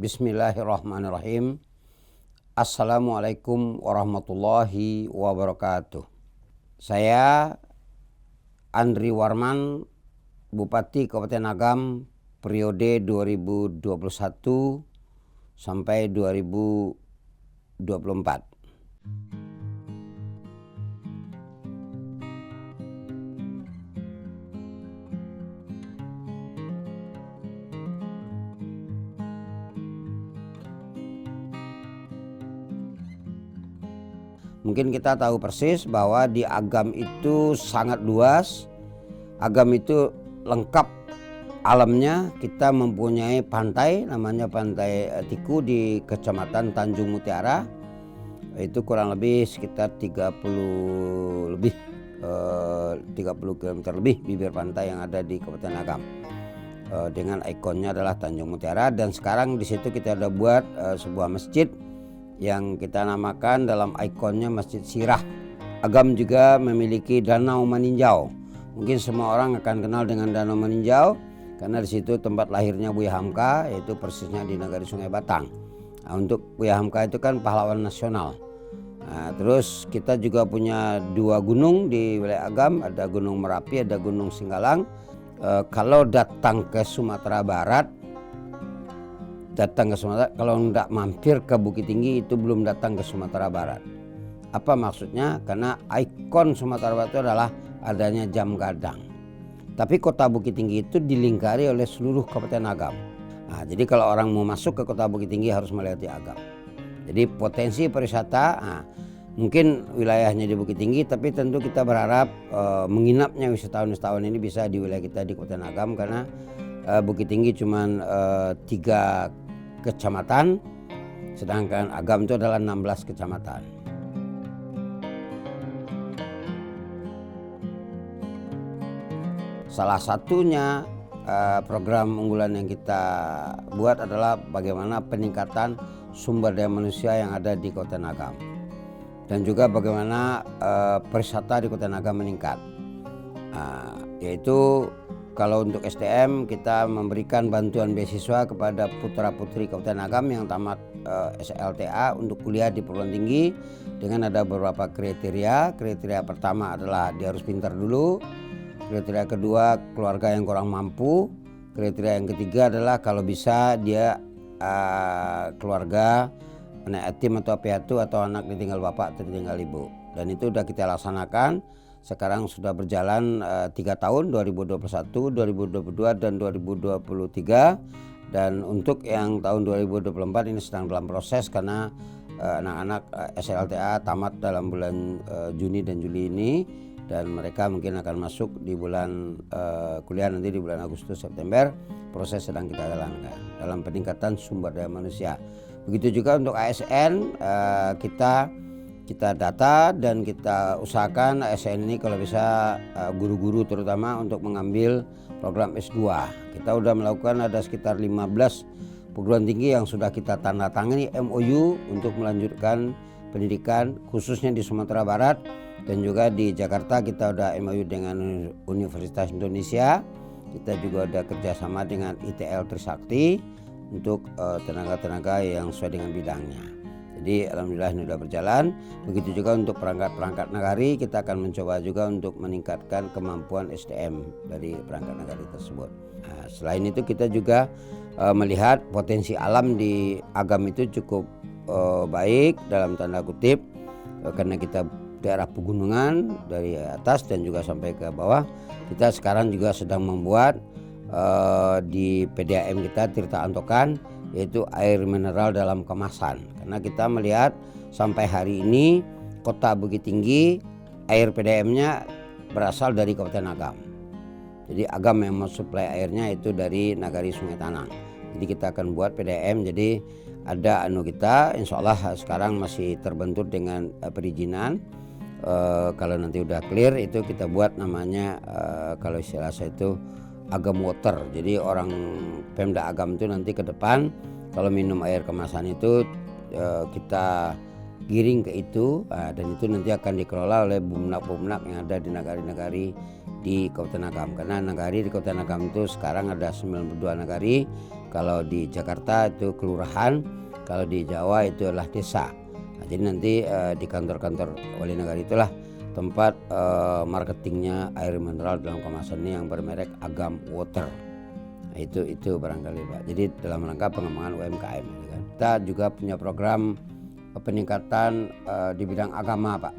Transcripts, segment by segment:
Bismillahirrahmanirrahim. Assalamualaikum warahmatullahi wabarakatuh. Saya Andri Warman, Bupati Kabupaten Agam periode 2021 sampai 2024. Mungkin kita tahu persis bahwa di Agam itu sangat luas. Agam itu lengkap alamnya. Kita mempunyai pantai, namanya Pantai Tiku di Kecamatan Tanjung Mutiara. Itu kurang lebih sekitar 30 km lebih bibir pantai yang ada di Kabupaten Agam. Dengan ikonnya adalah Tanjung Mutiara, dan sekarang di situ kita sudah buat sebuah masjid yang kita namakan dalam ikonnya Masjid Sirah. Agam juga memiliki Danau Maninjau. Mungkin semua orang akan kenal dengan Danau Maninjau karena di situ tempat lahirnya Buya Hamka, yaitu persisnya di Nagari Sungai Batang. Nah, untuk Buya Hamka itu kan pahlawan nasional. Nah, terus kita juga punya 2 gunung di wilayah Agam, ada Gunung Merapi, ada Gunung Singgalang. Kalau datang ke Sumatera Barat, kalau tidak mampir ke Bukit Tinggi itu belum datang ke Sumatera Barat. Apa maksudnya? Karena ikon Sumatera Barat itu adalah adanya jam gadang. Tapi kota Bukit Tinggi itu dilingkari oleh seluruh Kabupaten Agam. Nah, jadi kalau orang mau masuk ke kota Bukit Tinggi harus melewati Agam. Jadi potensi pariwisata, mungkin wilayahnya di Bukit Tinggi, tapi tentu kita berharap menginapnya wisatawan-wisatawan ini bisa di wilayah kita di Kabupaten Agam, karena Bukit Tinggi cuma 3 kecamatan, sedangkan Agam itu adalah 16 kecamatan. Salah satunya program unggulan yang kita buat adalah bagaimana peningkatan sumber daya manusia yang ada di Kabupaten Agam, dan juga bagaimana pariwisata di Kabupaten Agam meningkat. Yaitu kalau untuk SDM kita memberikan bantuan beasiswa kepada putra-putri Kabupaten Agam yang tamat SLTA untuk kuliah di perguruan tinggi dengan ada beberapa kriteria. Kriteria pertama adalah dia harus pintar dulu. Kriteria kedua, keluarga yang kurang mampu. Kriteria yang ketiga adalah kalau bisa dia keluarga anak yatim atau piatu atau anak ditinggal bapak atau ditinggal ibu. Dan itu sudah kita laksanakan. Sekarang sudah berjalan 3 tahun, 2021, 2022, dan 2023. Dan untuk yang tahun 2024 ini sedang dalam proses karena anak-anak SLTA tamat dalam bulan Juni dan Juli ini. Dan mereka mungkin akan masuk di bulan kuliah nanti di bulan Agustus September. Proses sedang kita jalankan dalam peningkatan sumber daya manusia. Begitu juga untuk ASN, kita data dan kita usahakan ASN ini kalau bisa guru-guru terutama untuk mengambil program S2. Kita sudah melakukan ada sekitar 15 perguruan tinggi yang sudah kita tanda tangani MOU untuk melanjutkan pendidikan khususnya di Sumatera Barat, dan juga di Jakarta kita sudah MOU dengan Universitas Indonesia. Kita juga sudah kerjasama dengan ITL Trisakti untuk tenaga-tenaga yang sesuai dengan bidangnya. Jadi alhamdulillah ini sudah berjalan. Begitu juga untuk perangkat-perangkat nagari, kita akan mencoba juga untuk meningkatkan kemampuan SDM dari perangkat nagari tersebut. Nah, selain itu kita juga melihat potensi alam di Agam itu cukup baik dalam tanda kutip, karena kita daerah pegunungan dari atas dan juga sampai ke bawah. Kita sekarang juga sedang membuat di PDAM kita Tirta Antokan, yaitu air mineral dalam kemasan. Karena kita melihat sampai hari ini kota Bukit Tinggi air PDAM-nya berasal dari Kabupaten Agam. Jadi Agam yang mensuplai airnya itu dari Nagari Sungai Tanang. Jadi kita akan buat PDAM, jadi ada kita insya Allah sekarang masih terbentur dengan perizinan. Kalau nanti udah clear itu kita buat namanya kalau istilah saya itu Agam Water. Jadi orang Pemda Agam itu nanti ke depan kalau minum air kemasan itu kita giring ke itu, dan itu nanti akan dikelola oleh bumnak-bumnak yang ada di nagari-nagari di Kabupaten Agam. Karena nagari di Kabupaten Agam itu sekarang ada 92 nagari. Kalau di Jakarta itu kelurahan, kalau di Jawa itu adalah desa. Nah, jadi nanti di kantor-kantor wali negara itulah tempat marketingnya air mineral dalam kemasan ini yang bermerek Agam Water. Nah, itu barangkali Pak. Jadi dalam rangka pengembangan UMKM. Gitu kan. Kita juga punya program peningkatan di bidang agama Pak.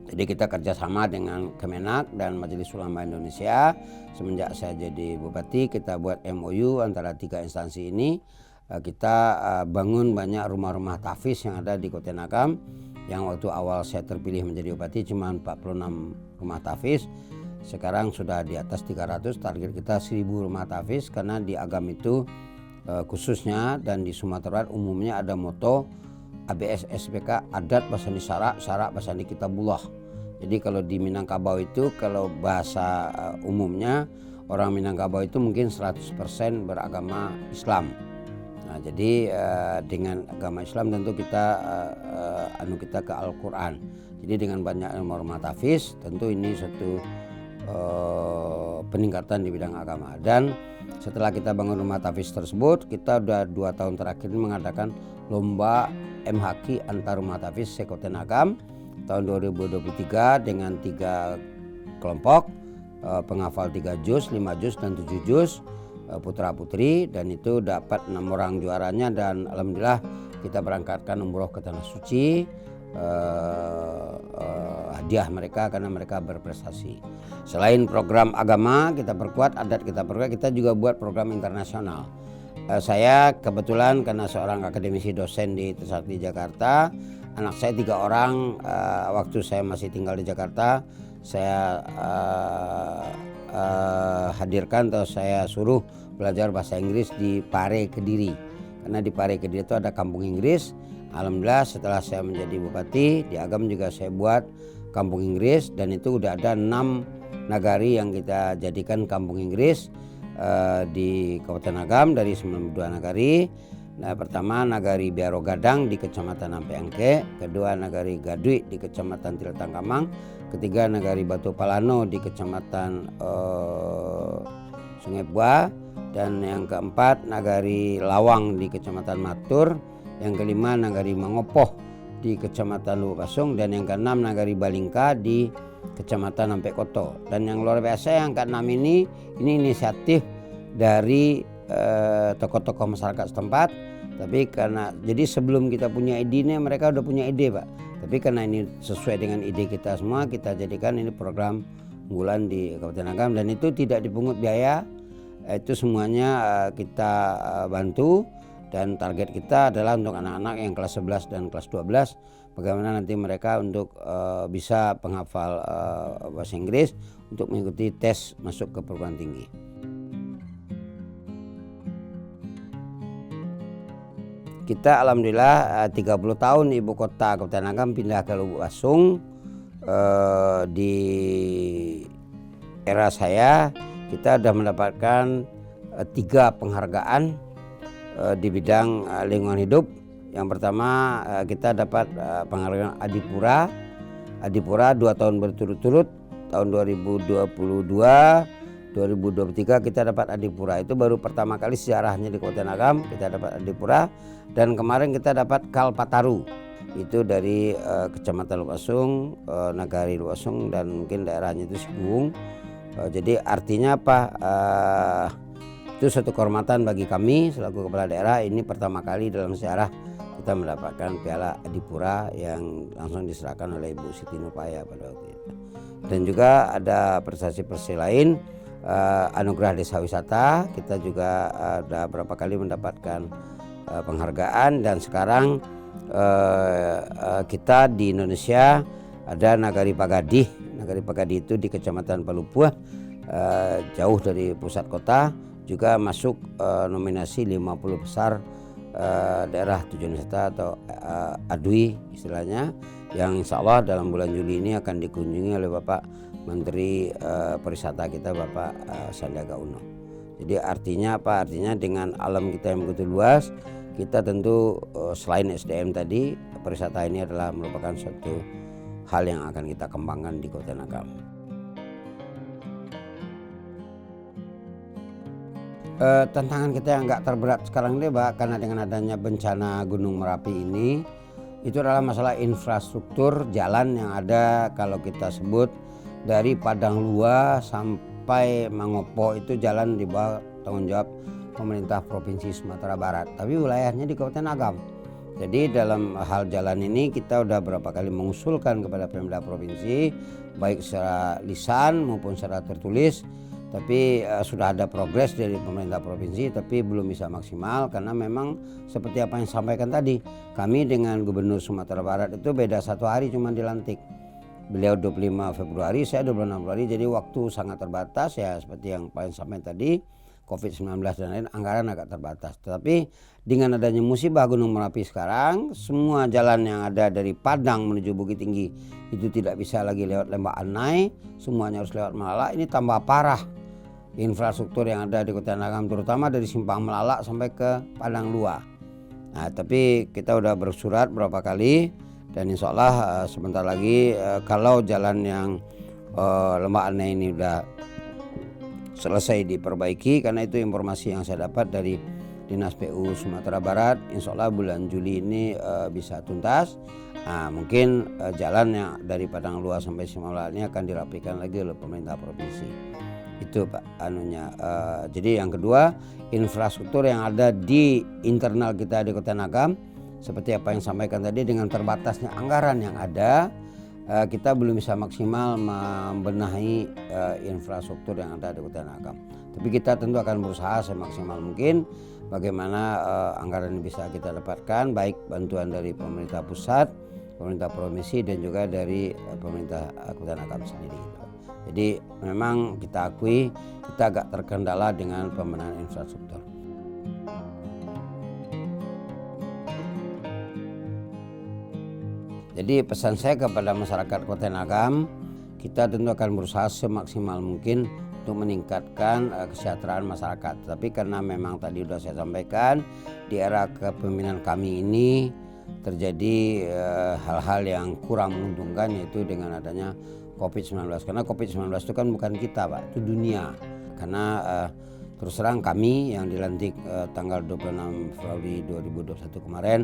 Jadi kita kerjasama dengan Kemenak dan Majelis Ulama Indonesia. Semenjak saya jadi bupati, kita buat MOU antara 3 instansi ini. Kita bangun banyak rumah-rumah tahfiz yang ada di Kota Nagam. Yang waktu awal saya terpilih menjadi bupati cuma 46 rumah tahfiz. Sekarang sudah di atas 300, target kita 1000 rumah tahfiz. Karena di Agam itu khususnya dan di Sumatera umumnya ada moto ABS SPK adat basani syarak basani kitabullah. Jadi kalau di Minangkabau itu kalau bahasa umumnya orang Minangkabau itu mungkin 100% beragama Islam. Nah, jadi dengan agama Islam tentu kita kita ke Al-Qur'an. Jadi dengan banyak rumah tahfiz tentu ini satu peningkatan di bidang agama. Dan setelah kita bangun rumah tahfiz tersebut, kita udah 2 tahun terakhir ini mengadakan lomba MHQ antar rumah tahfiz se-Kota Nagam tahun 2023 dengan 3 kelompok penghafal 3 juz, 5 juz dan 7 juz putra putri, dan itu dapat 6 orang juaranya. Dan alhamdulillah kita berangkatkan umroh ke Tanah Suci, hadiah mereka karena mereka berprestasi. Selain program agama kita perkuat, adat kita perkuat, kita juga buat program internasional. Saya kebetulan karena seorang akademisi dosen di Trisakti Jakarta, anak saya 3 orang waktu saya masih tinggal di Jakarta, saya hadirkan atau saya suruh belajar bahasa Inggris di Pare Kediri. Karena di Pare Kediri itu ada kampung Inggris. Alhamdulillah setelah saya menjadi bupati di Agam juga saya buat kampung Inggris, dan itu udah ada 6 nagari yang kita jadikan kampung Inggris di Kabupaten Agam dari 92 nagari. Nah, pertama nagari Biaro Gadang di Kecamatan Ampeangke, kedua nagari Gadui di Kecamatan Tiletangkamang, ketiga nagari Batu Palano di Kecamatan Sungai Bua, dan yang keempat nagari Lawang di Kecamatan Matur, yang kelima nagari Mangopoh di Kecamatan Lubasung, dan yang keenam nagari Balingka di Kecamatan Ampekoto. Dan yang luar biasa yang keenam ini inisiatif dari tokoh-tokoh masyarakat setempat. Tapi karena jadi sebelum kita punya ide ini mereka udah punya ide Pak. Tapi karena ini sesuai dengan ide kita semua, kita jadikan ini program unggulan di Kabupaten Agam, dan itu tidak dipungut biaya. Itu semuanya kita bantu, dan target kita adalah untuk anak-anak yang kelas 11 dan kelas 12 bagaimana nanti mereka untuk bisa penghafal bahasa Inggris untuk mengikuti tes masuk ke perguruan tinggi. Kita alhamdulillah 30 tahun ibu kota Kabupaten Agam pindah ke Lubasung. Di era saya kita sudah mendapatkan 3 penghargaan di bidang lingkungan hidup. Yang pertama kita dapat penghargaan Adipura 2 tahun berturut-turut, tahun 2022 2023 kita dapat Adipura. Itu baru pertama kali sejarahnya di Kabupaten Agam kita dapat Adipura. Dan kemarin kita dapat Kalpataru, itu dari Kecamatan Lubasung, Nagari Lubasung, dan mungkin daerahnya itu Sibung. Jadi artinya apa? Itu suatu kehormatan bagi kami selaku kepala daerah. Ini pertama kali dalam sejarah kita mendapatkan piala Adipura yang langsung diserahkan oleh Ibu Siti Nurpaya pada waktu itu. Dan juga ada prestasi-prestasi lain. Anugerah Desa Wisata kita juga ada berapa kali mendapatkan penghargaan, dan sekarang kita di Indonesia ada Nagari Pagadih. Nagari Pagadih itu di Kecamatan Palupuh, jauh dari pusat kota, juga masuk nominasi 50 besar daerah tujuan wisata atau ADWI istilahnya, yang insya Allah dalam bulan Juli ini akan dikunjungi oleh Bapak Menteri Pariwisata kita Bapak Sandiaga Uno. Jadi artinya apa? Artinya dengan alam kita yang begitu luas, kita tentu selain SDM tadi, pariwisata ini adalah merupakan suatu hal yang akan kita kembangkan di Kabupaten Agam. Tantangan kita yang nggak terberat sekarang ini Pak, karena dengan adanya bencana Gunung Merapi ini, itu adalah masalah infrastruktur jalan yang ada. Kalau kita sebut dari Padang Lua sampai Mangopo itu jalan di bawah tanggung jawab pemerintah Provinsi Sumatera Barat, tapi wilayahnya di Kabupaten Agam. Jadi dalam hal jalan ini kita udah berapa kali mengusulkan kepada Pemda Provinsi, baik secara lisan maupun secara tertulis, tapi sudah ada progres dari pemerintah provinsi, tapi belum bisa maksimal karena memang seperti apa yang sampaikan tadi, kami dengan Gubernur Sumatera Barat itu beda 1 hari cuma dilantik. Beliau 25 Februari, saya 26 Februari, jadi waktu sangat terbatas ya, seperti yang paling sampai tadi, COVID-19 dan lain, anggaran agak terbatas. Tetapi dengan adanya musibah Gunung Merapi sekarang, semua jalan yang ada dari Padang menuju Bukit Tinggi itu tidak bisa lagi lewat Lembah Anai, semuanya harus lewat Melala. Ini tambah parah infrastruktur yang ada di Kota Agam, terutama dari Simpang Melala sampai ke Padang Lua. Nah, tapi kita udah bersurat berapa kali dan insya Allah sebentar lagi kalau jalan yang Lembah Anai ini udah selesai diperbaiki, karena itu informasi yang saya dapat dari Dinas PU Sumatera Barat, insya Allah bulan Juli ini bisa tuntas. Nah, mungkin jalan yang dari Padang Lua sampai Simala ini akan dirapikan lagi oleh pemerintah provinsi. Itu Pak anunya. Jadi yang kedua, infrastruktur yang ada di internal kita di Kota Agam, seperti apa yang sampaikan tadi, dengan terbatasnya anggaran yang ada, kita belum bisa maksimal membenahi infrastruktur yang ada di Kota Agam. Tapi kita tentu akan berusaha semaksimal mungkin bagaimana anggaran ini bisa kita dapatkan, baik bantuan dari pemerintah pusat, pemerintah provinsi dan juga dari pemerintah Kota Agam sendiri. Jadi memang kita akui kita agak terkendala dengan pembenahan infrastruktur. Jadi pesan saya kepada masyarakat Kota Agam, kita tentu akan berusaha semaksimal mungkin untuk meningkatkan kesejahteraan masyarakat. Tapi karena memang tadi sudah saya sampaikan, di era kepemimpinan kami ini terjadi hal-hal yang kurang menguntungkan, yaitu dengan adanya COVID-19. Karena COVID-19 itu kan bukan kita Pak, itu dunia. Karena terus terang kami yang dilantik tanggal 26 Februari 2021 kemarin,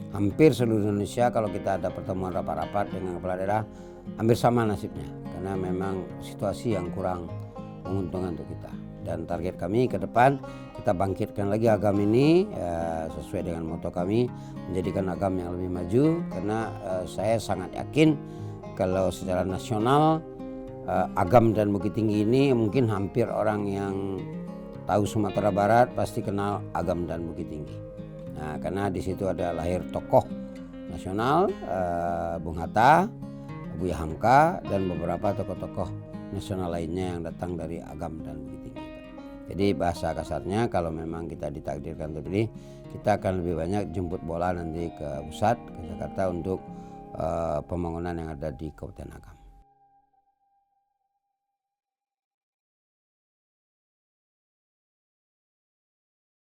hampir seluruh Indonesia kalau kita ada pertemuan rapat-rapat dengan kepala daerah hampir sama nasibnya, karena memang situasi yang kurang menguntungkan untuk kita. Dan target kami ke depan kita bangkitkan lagi Agam ini sesuai dengan moto kami, menjadikan Agam yang lebih maju. Karena saya sangat yakin kalau secara nasional Agam dan Bukit Tinggi ini mungkin hampir orang yang tahu Sumatera Barat pasti kenal Agam dan Bukit Tinggi. Nah, karena di situ ada lahir tokoh nasional, Bung Hatta, Buya Hamka, dan beberapa tokoh-tokoh nasional lainnya yang datang dari Agam dan Bukit Tinggi. Jadi bahasa kasarnya kalau memang kita ditakdirkan terpilih, kita akan lebih banyak jemput bola nanti ke pusat, ke Jakarta untuk pembangunan yang ada di Kabupaten Agam.